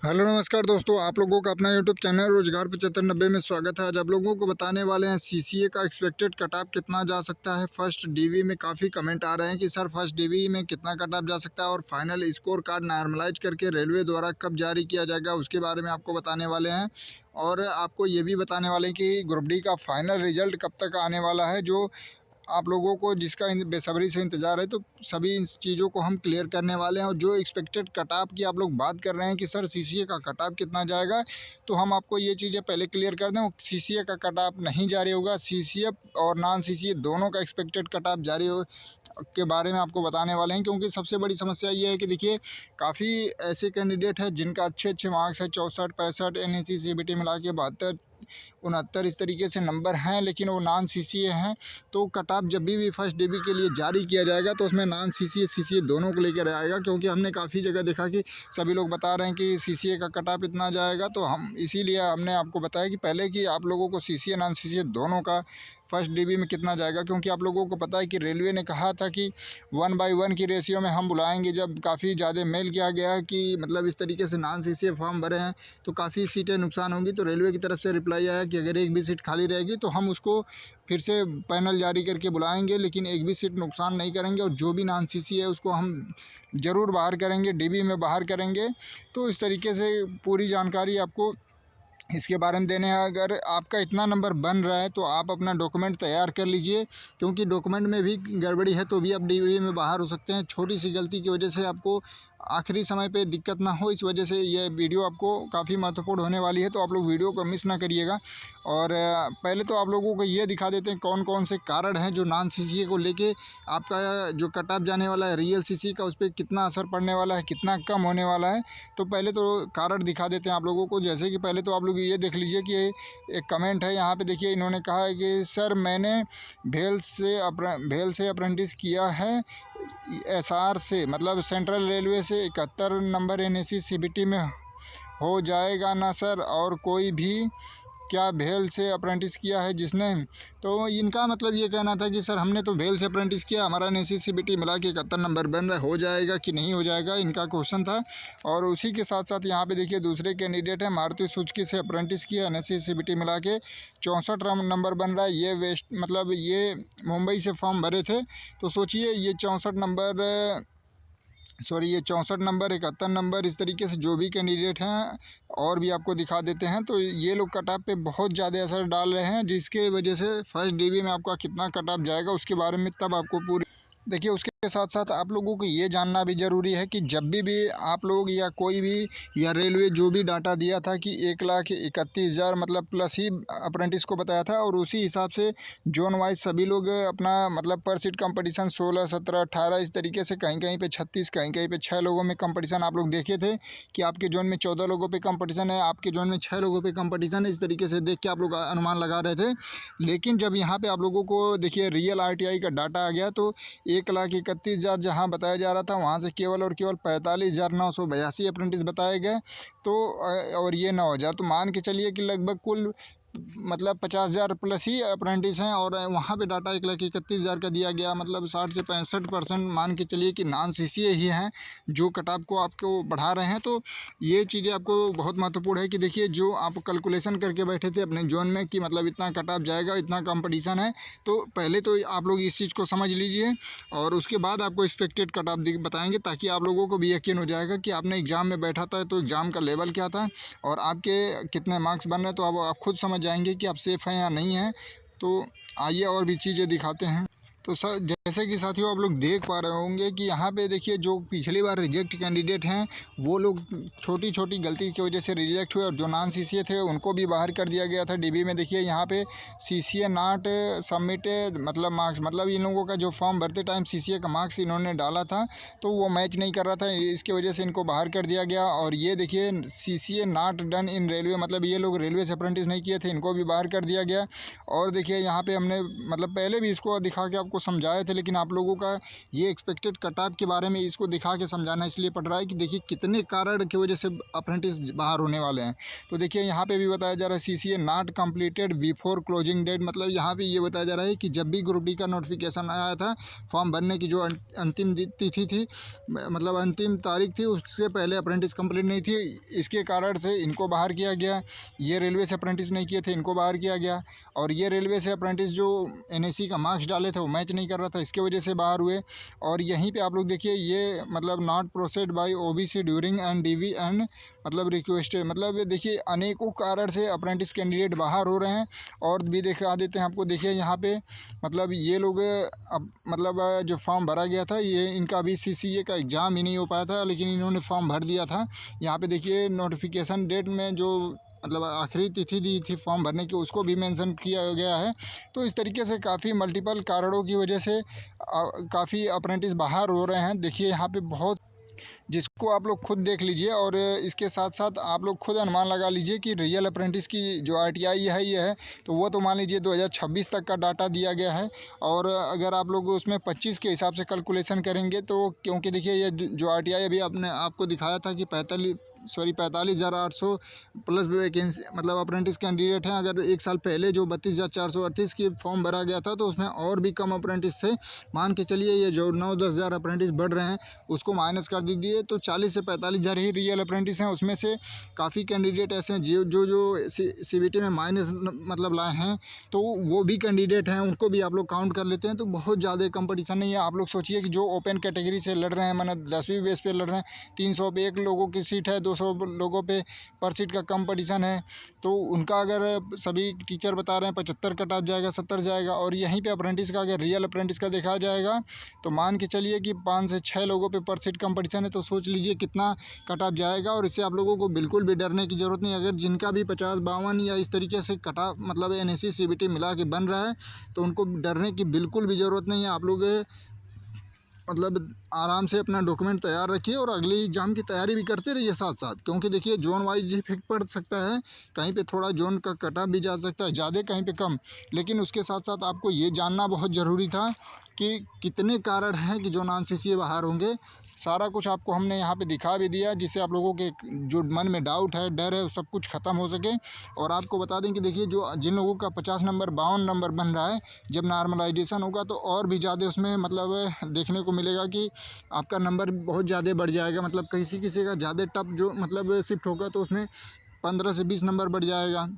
Hello नमस्कार दोस्तों, आप लोगों का अपना यूट्यूब चैनल रोजगार 7590 में स्वागत है। आज आप लोगों को बताने वाले हैं सीसीए का एक्सपेक्टेड कट ऑफ कितना जा सकता है। फर्स्ट डीवी में काफ़ी कमेंट आ रहे हैं कि सर फर्स्ट डीवी में कितना कट ऑफ जा सकता है और फाइनल स्कोर कार्ड नॉर्मलाइज करके रेलवे द्वारा कब जारी किया जाएगा उसके बारे में आपको बताने वाले हैं। और आपको ये भी बताने वाले हैं कि ग्रुप डी का फाइनल रिजल्ट कब तक आने वाला है, जो आप लोगों को जिसका बेसब्री से इंतज़ार है। तो सभी इन चीज़ों को हम क्लियर करने वाले हैं। और जो एक्सपेक्टेड कट ऑफ की आप लोग बात कर रहे हैं कि सर सीसीए का कट ऑफ कितना जाएगा, तो हम आपको ये चीज़ें पहले क्लियर कर दें। सीसीए का कट ऑफ नहीं जारी होगा, सीसीए और नॉन सीसीए दोनों का एक्सपेक्टेड कट ऑफ जारी हो के बारे में आपको बताने वाले हैं। क्योंकि सबसे बड़ी समस्या ये है कि देखिए, काफ़ी ऐसे कैंडिडेट हैं जिनका अच्छे मार्क्स है, 64 65 एनएससी सीबीटी मिला के 72 69 इस तरीके से नंबर हैं, लेकिन वो नॉन सीसीए हैं। तो कट ऑफ जब भी फर्स्ट डीबी के लिए जारी किया जाएगा तो उसमें नॉन सीसीए सीसीए दोनों को लेकर आएगा। क्योंकि हमने काफ़ी जगह देखा कि सभी लोग बता रहे हैं कि सीसीए का कट ऑफ इतना जाएगा, तो हम इसीलिए हमने आपको बताया कि पहले कि आप लोगों को सीसीए नॉन सीसीए दोनों का फर्स्ट डीबी में कितना जाएगा। क्योंकि आप लोगों को पता है कि रेलवे ने कहा था कि 1/1 की रेशियो में हम बुलाएंगे। जब काफ़ी ज़्यादा मेल किया गया कि मतलब इस तरीके से नॉन सीसीए फॉर्म भरे हैं तो काफ़ी सीटें नुकसान होंगी, तो रेलवे की तरफ से रिप्लाई आया कि अगर एक भी सीट खाली रहेगी तो हम उसको फिर से पैनल जारी करके बुलाएंगे, लेकिन एक भी सीट नुकसान नहीं करेंगे। और जो भी नॉन सीसी है उसको हम ज़रूर बाहर करेंगे, डीबी में बाहर करेंगे। तो इस तरीके से पूरी जानकारी आपको इसके बारे में देने हैं। अगर आपका इतना नंबर बन रहा है तो आप अपना डॉक्यूमेंट तैयार कर लीजिए। क्योंकि डॉक्यूमेंट में भी गड़बड़ी है तो भी आप डीवी में बाहर हो सकते हैं। छोटी सी गलती की वजह से आपको आखिरी समय पे दिक्कत ना हो, इस वजह से ये वीडियो आपको काफ़ी महत्वपूर्ण होने वाली है। तो आप लोग वीडियो को मिस ना करिएगा। और पहले तो आप लोगों को ये दिखा देते हैं कौन कौन से कारण हैं जो नॉन सीसीए को लेके आपका जो कट ऑफ जाने वाला है रियल सीसी का, उस पर कितना असर पड़ने वाला है, कितना कम होने वाला है। तो पहले तो कारण दिखा देते हैं आप लोगों को। जैसे कि पहले तो आप लोग ये देख लीजिए कि एक कमेंट है यहाँ पे, देखिए इन्होंने कहा है कि सर मैंने भेल से अप्रेंटिस किया है एसआर से, मतलब सेंट्रल रेलवे से 71 नंबर एनएससी सीबीटी में हो जाएगा ना सर, और कोई भी क्या भेल से अप्रेंटिस किया है जिसने। तो इनका मतलब ये कहना था कि सर हमने तो भेल से अप्रेंटिस किया, हमारा एनएससी सीबीटी मिला के 71 नंबर बन रहा है, हो जाएगा कि नहीं हो जाएगा, इनका क्वेश्चन था। और उसी के साथ साथ यहाँ पे देखिए दूसरे कैंडिडेट है, मारुति सुजुकी से अप्रेंटिस किया, एनएससी सीबीटी मिला के 64 नंबर बन रहा है। ये वेस्ट मतलब ये मुंबई से फॉर्म भरे थे। तो सोचिए ये 64 नंबर 71 नंबर, इस तरीके से जो भी कैंडिडेट हैं और भी आपको दिखा देते हैं। तो ये लोग कट ऑफ पे बहुत ज़्यादा असर डाल रहे हैं, जिसके वजह से फर्स्ट डीबी में आपका कितना कट ऑफ जाएगा उसके बारे में तब आपको पूरी देखिए। उसके साथ साथ आप लोगों को ये जानना भी ज़रूरी है कि जब भी आप लोग या कोई भी या रेलवे जो भी डाटा दिया था कि 1,31,000 मतलब प्लस ही अप्रेंटिस को बताया था, और उसी हिसाब से जोन वाइज सभी लोग अपना मतलब पर सीट कंपटीशन 16 17 18 इस तरीके से, कहीं कहीं पे 36, कहीं कहीं पे 6 लोगों में कंपटीशन आप लोग देखे थे कि आपके जोन में 14 लोगों पे कंपटीशन है, आपके जोन में 6 लोगों पे कंपटीशन है। इस तरीके से देख के आप लोग अनुमान लगा रहे थे। लेकिन जब यहाँ पर आप लोगं को देखिए रियल RTI का डाटा आ गया तो 1,31,000 जहाँ बताया जा रहा था, वहाँ से केवल और केवल 45,982 अप्रेंटिस बताए गए। तो और ये 9,000, तो मान के चलिए कि लगभग कुल मतलब 50,000 प्लस ही अप्रेंटिस हैं। और वहाँ पे डाटा 1,31,000 का दिया गया, मतलब 60 से 65% मान के चलिए कि नॉन सीसीए ही हैं जो कट ऑफ को आपको बढ़ा रहे हैं। तो ये चीज़ें आपको बहुत महत्वपूर्ण है कि देखिए जो आप कैलकुलेशन करके बैठे थे अपने जोन में कि मतलब इतना कट ऑफ जाएगा, इतना कंपटीशन है, तो पहले तो आप लोग इस चीज़ को समझ लीजिए और उसके बाद आपको एक्सपेक्टेड कट ऑफ बताएंगे, ताकि आप लोगों को भी यकीन हो जाएगा कि आपने एग्ज़ाम में बैठा था तो एग्ज़ाम का लेवल क्या था और आपके कितने मार्क्स बन रहे हैं। तो अब आप खुद समझ जाएंगे कि आप सेफ़ हैं या नहीं हैं। तो आइए और भी चीज़ें दिखाते हैं। तो सर जैसे कि साथियों आप लोग देख पा रहे होंगे कि यहाँ पे देखिए जो पिछली बार रिजेक्ट कैंडिडेट हैं वो लोग छोटी छोटी गलती की वजह से रिजेक्ट हुए, और जो नॉन सीसीए थे उनको भी बाहर कर दिया गया था डीबी में। देखिए यहाँ पे सीसीए नॉट सबमिटेड मतलब मार्क्स, मतलब इन लोगों का जो फॉर्म भरते टाइम सीसीए का मार्क्स इन्होंने डाला था तो वो मैच नहीं कर रहा था, इसकी वजह से इनको बाहर कर दिया गया। और ये देखिए CCA not done in railway, मतलब ये लोग रेलवे से अप्रेंटिस नहीं किए थे, इनको भी बाहर कर दिया गया। और देखिए यहाँ पे हमने मतलब पहले भी इसको दिखा के आपको आपको समझाए थे, लेकिन आप लोगों का ये एक्सपेक्टेड कट ऑफ के बारे में इसको दिखा के समझाना इसलिए पड़ रहा है कि देखिए कितने कारण की वजह से अप्रेंटिस बाहर होने वाले हैं। तो देखिए यहाँ पे भी बताया जा रहा है CCA not completed before closing date, मतलब यहाँ पे ये बताया जा रहा है कि जब भी ग्रुप डी का नोटिफिकेशन आया था, फॉर्म भरने की जो अंतिम तिथि थी, मतलब अंतिम तारीख थी, उससे पहले अप्रेंटिस कंप्लीट नहीं थी। इसके कारण से इनको बाहर किया गया। ये रेलवे से अप्रेंटिस नहीं किए थे, इनको बाहर किया गया। और ये रेलवे से अप्रेंटिस जो NSE का मार्क्स डाले थे वो मैच नहीं कर रहा था, इसके वजह से बाहर हुए। और यहीं पे आप लोग देखिए ये मतलब not proceed by OBC during and DV and मतलब रिक्वेस्टेड, मतलब देखिए अनेकों कारण से अप्रेंटिस कैंडिडेट बाहर हो रहे हैं। और भी दिखा देते हैं आपको, देखिए यहाँ पे मतलब ये लोग अब मतलब जो फॉर्म भरा गया था, ये इनका अभी CCA का एग्ज़ाम ही नहीं हो पाया था, लेकिन इन्होंने फॉर्म भर दिया था। यहाँ पे देखिए नोटिफिकेशन डेट में जो मतलब आखिरी तिथि दी थी फॉर्म भरने की, उसको भी मेंशन किया गया है। तो इस तरीके से काफ़ी मल्टीपल कारणों की वजह से काफ़ी अप्रेंटिस बाहर हो रहे हैं। देखिए यहाँ पे बहुत, जिसको आप लोग खुद देख लीजिए और इसके साथ साथ आप लोग खुद अनुमान लगा लीजिए कि रियल अप्रेंटिस की जो RTI है ये है, तो वो तो मान लीजिए 2026 तक का डाटा दिया गया है। और अगर आप लोग उसमें 25 के हिसाब से कैलकुलेशन करेंगे तो, क्योंकि देखिए ये जो RTI अभी आपने आपको दिखाया था कि 45,800 प्लस वैकेंसी मतलब अप्रेंटिस कैंडिडेट हैं। अगर एक साल पहले जो 32,438 की फॉर्म भरा गया था, तो उसमें और भी कम अप्रेंटिस से मान के चलिए ये जो 9-10 हज़ार अप्रेंटिस बढ़ रहे हैं उसको माइनस कर दीजिए, तो 40 से 45 हज़ार ही रियल अप्रेंटिस हैं। उसमें से काफ़ी कैंडिडेट ऐसे हैं जो CBT में माइनस मतलब लाए हैं, तो वो भी कैंडिडेट हैं, उनको भी आप लोग काउंट कर लेते हैं। तो बहुत ज़्यादा कंपटीशन नहीं है। आप लोग सोचिए कि जो ओपन कैटेगरी से लड़ रहे हैं, माना 10वीं बेस पे लड़ रहे हैं, 300 पे 1 लोगों की सीट है, 200 लोगों पे पर सीट का कंपटीशन है, तो उनका अगर सभी टीचर बता रहे हैं 75 कट ऑफ जाएगा, 70 जाएगा। और यहीं पे अप्रेंटिस का अगर रियल अप्रेंटिस का देखा जाएगा तो मान के चलिए कि 5 से 6 लोगों पे पर सीट कंपटीशन है, तो सोच लीजिए कितना कट ऑफ जाएगा। और इससे आप लोगों को बिल्कुल भी डरने की ज़रूरत नहीं। अगर जिनका भी 50-52 या इस तरीके से कट ऑफ मतलब NSE CBT मिला के बन रहा है, तो उनको डरने की बिल्कुल भी ज़रूरत नहीं है। आप लोग मतलब आराम से अपना डॉक्यूमेंट तैयार रखिए और अगले एग्ज़ाम की तैयारी भी करते रहिए साथ साथ, क्योंकि देखिए जोन वाइज इफेक्ट पड़ सकता है। कहीं पे थोड़ा जोन का कट ऑफ भी जा सकता है ज़्यादा, कहीं पे कम। लेकिन उसके साथ साथ आपको ये जानना बहुत ज़रूरी था कि कितने कारण हैं कि जो नॉन CCA बाहर होंगे। सारा कुछ आपको हमने यहाँ पे दिखा भी दिया, जिससे आप लोगों के जो मन में डाउट है, डर है, वो सब कुछ ख़त्म हो सके। और आपको बता दें कि देखिए जो जिन लोगों का 50 नंबर 52 नंबर बन रहा है, जब नॉर्मलाइजेशन होगा तो और भी ज़्यादा उसमें मतलब देखने को मिलेगा कि आपका नंबर बहुत ज़्यादा बढ़ जाएगा। मतलब किसी किसी का ज़्यादा टफ जो मतलब शिफ्ट होगा तो उसमें 15 से 20 नंबर बढ़ जाएगा,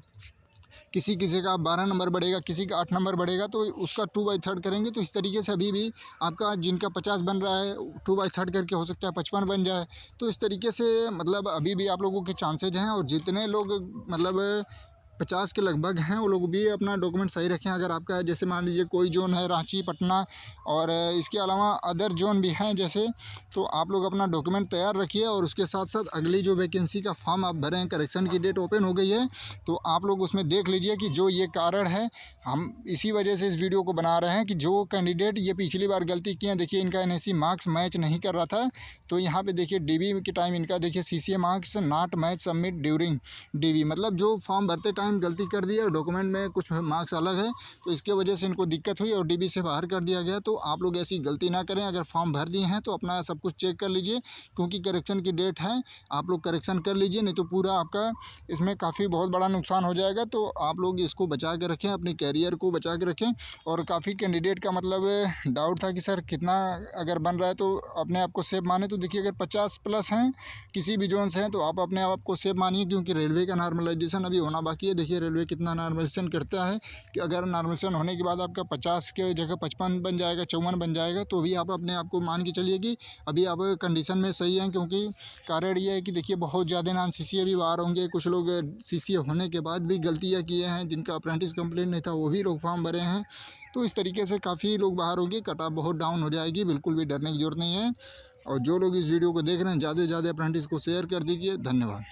किसी किसी का 12 नंबर बढ़ेगा, किसी का 8 नंबर बढ़ेगा, तो उसका 2/3 करेंगे। तो इस तरीके से अभी भी आपका जिनका 50 बन रहा है 2/3 करके हो सकता है 55 बन जाए। तो इस तरीके से मतलब अभी भी आप लोगों के चांसेज हैं। और जितने लोग मतलब 50 के लगभग हैं, वो लोग भी अपना डॉक्यूमेंट सही रखें। अगर आपका जैसे मान लीजिए कोई जोन है रांची, पटना और इसके अलावा अदर जोन भी हैं जैसे, तो आप लोग अपना डॉक्यूमेंट तैयार रखिए। और उसके साथ साथ अगली जो वैकेंसी का फॉर्म आप भरें, करेक्शन की डेट ओपन हो गई है, तो आप लोग उसमें देख लीजिए कि जो ये कारण है, हम इसी वजह से इस वीडियो को बना रहे हैं कि जो कैंडिडेट ये पिछली बार गलती किए हैं, देखिए इनका NSE मार्क्स मैच नहीं कर रहा था, तो यहाँ पे देखिए DV के टाइम इनका देखिए CCA marks not match submit during DV, मतलब जो फॉर्म भरते टाइम गलती कर दी है, डॉक्यूमेंट में कुछ मार्क्स अलग है, तो इसके वजह से इनको दिक्कत हुई और DV से बाहर कर दिया गया। तो आप लोग ऐसी गलती ना करें। अगर फॉर्म भर दिए हैं तो अपना सब कुछ चेक कर लीजिए, क्योंकि करेक्शन की डेट है, आप लोग करेक्शन कर लीजिए, नहीं तो पूरा आपका इसमें काफ़ी बहुत बड़ा नुकसान हो जाएगा। तो आप लोग इसको बचा के रखें, अपने कैरियर को बचा के रखें। और काफ़ी कैंडिडेट का मतलब डाउट था कि सर कितना अगर बन रहा है तो अपने आप को सेफ माने। तो देखिए अगर 50 प्लस हैं किसी भी जोन से हैं, तो आप अपने आप को सेफ मानिए, क्योंकि रेलवे का नॉर्मलाइजेशन अभी होना बाकी है। देखिए रेलवे कितना नॉर्मलाइजेशन करता है कि अगर नॉर्मलाइजेशन होने के बाद आपका 50 के जगह 55 बन जाएगा, 54 बन जाएगा, तो भी आप अपने आप को मान के चलिए कि अभी आप कंडीशन में सही हैं। क्योंकि कारण ये है कि देखिए बहुत ज़्यादा नॉन CCA भी बाहर होंगे, कुछ लोग CCA होने के बाद भी गलतियाँ किए हैं, जिनका अप्रेंटिस कंप्लीट नहीं था वो भी लोग फॉर्म भरे हैं। तो इस तरीके से काफ़ी लोग बाहर होंगे, कट ऑफ बहुत डाउन हो जाएगी, बिल्कुल भी डरने की ज़रूरत नहीं है। और जो लोग इस वीडियो को देख रहे हैं, ज़्यादा से ज़्यादा अप्रेंटिस को शेयर कर दीजिए। धन्यवाद।